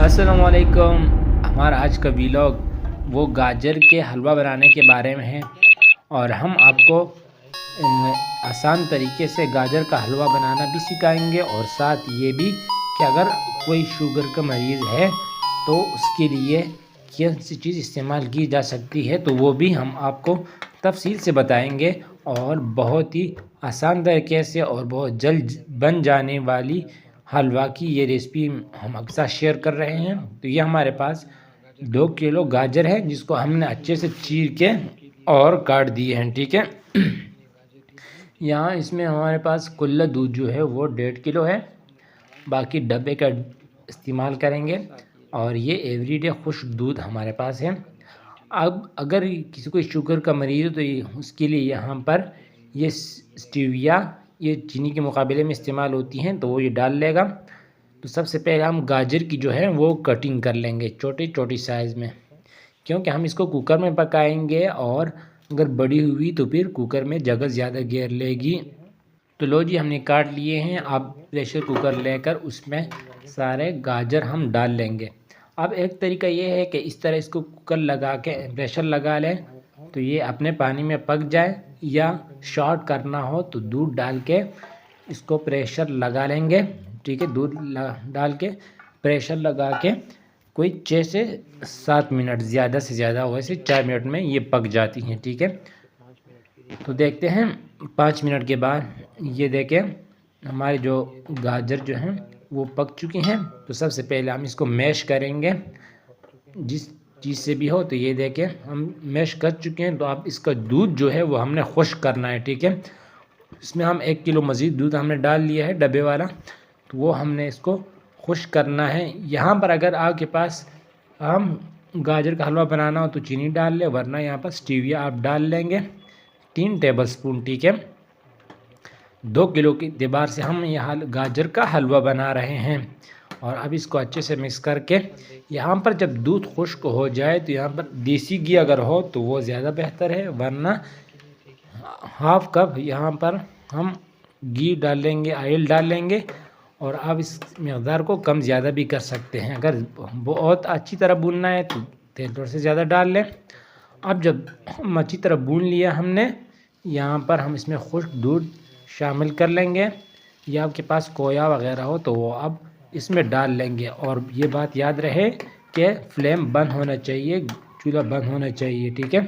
अस्सलामुअलैकुम। हमारा आज का वीलॉग वो गाजर के हलवा बनाने के बारे में है और हम आपको आसान तरीके से गाजर का हलवा बनाना भी सिखाएंगे और साथ ये भी कि अगर कोई शुगर का मरीज़ है तो उसके लिए कौन सी चीज़ इस्तेमाल की जा सकती है तो वो भी हम आपको तफसील से बताएंगे और बहुत ही आसान तरीके से और बहुत जल्द बन जाने वाली हलवा की ये रेसिपी हम आपके साथ शेयर कर रहे हैं। तो ये हमारे पास 2 किलो गाजर है जिसको हमने अच्छे से चीर के और काट दिए हैं, ठीक है। यहाँ इसमें हमारे पास कुल्ला दूध जो है वो 1.5 किलो है, बाकी डब्बे का इस्तेमाल करेंगे और ये एवरीडे खुश्क दूध हमारे पास है। अब अगर किसी को शुगर का मरीज़ हो तो उसके लिए यहाँ पर ये स्टीविया ये चीनी के मुकाबले में इस्तेमाल होती हैं तो वो ये डाल लेगा। तो सबसे पहले हम गाजर की जो है वो कटिंग कर लेंगे छोटी छोटी साइज़ में, क्योंकि हम इसको कुकर में पकाएंगे और अगर बड़ी हुई तो फिर कुकर में जगह ज़्यादा घेर लेगी। तो लो जी, हमने काट लिए हैं। अब प्रेशर कुकर लेकर उसमें सारे गाजर हम डाल लेंगे। अब एक तरीका ये है कि इस तरह इसको कुकर लगा के प्रेशर लगा लें तो ये अपने पानी में पक जाए, या शॉर्ट करना हो तो दूध डाल के इसको प्रेशर लगा लेंगे, ठीक है। दूध डाल के प्रेशर लगा के कोई 6 से 7 मिनट, ज़्यादा से ज़्यादा वैसे 4 मिनट में ये पक जाती हैं, ठीक है। तो देखते हैं 5 मिनट के बाद ये देखें हमारे जो गाजर जो हैं वो पक चुकी हैं। तो सबसे पहले हम इसको मैश करेंगे जिस चीज़ से भी हो। तो ये देखें हम मैश कर चुके हैं। तो अब इसका दूध जो है वो हमने खुश्क करना है, ठीक है। इसमें हम 1 किलो मज़ीद दूध हमने डाल लिया है डब्बे वाला, तो वो हमने इसको खुश्क करना है। यहाँ पर अगर आपके पास हम गाजर का हलवा बनाना हो तो चीनी डाल लें, वरना यहाँ पर स्टीविया आप डाल लेंगे 3 टेबलस्पून, ठीक है। 2 किलो की एतबार से हम यहाँ गाजर का हलवा बना रहे हैं। और अब इसको अच्छे से मिक्स करके यहाँ पर जब दूध खुश्क हो जाए तो यहाँ पर देसी घी अगर हो तो वो ज़्यादा बेहतर है, वरना हाफ कप यहाँ पर हम घी डाल लेंगे, ऑयल डाल लेंगे। और अब इस मकदार को कम ज़्यादा भी कर सकते हैं। अगर बहुत अच्छी तरह भूनना है तो तेल थोड़ा से ज़्यादा डाल लें। अब जब हम अच्छी तरह भून लिया हमने, यहाँ पर हम इसमें खुश्क दूध शामिल कर लेंगे, या आपके पास खोया वगैरह हो तो वो अब इसमें डाल लेंगे। और ये बात याद रहे कि फ्लेम बंद होना चाहिए, चूल्हा बंद होना चाहिए, ठीक है,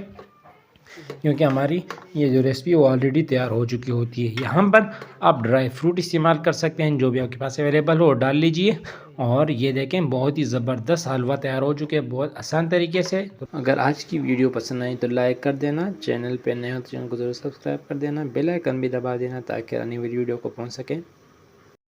क्योंकि हमारी ये जो रेसिपी वो ऑलरेडी तैयार हो चुकी होती है। यहाँ पर आप ड्राई फ्रूट इस्तेमाल कर सकते हैं, जो भी आपके पास अवेलेबल हो डाल लीजिए। और ये देखें बहुत ही ज़बरदस्त हलवा तैयार हो चुके हैं बहुत आसान तरीके से। तो अगर आज की वीडियो पसंद आई तो लाइक कर देना, चैनल पे नए हो तो चैनल को ज़रूर सब्सक्राइब कर देना, बेल आइकन भी दबा देना ताकि आने वाली वीडियो को पहुँच सकें।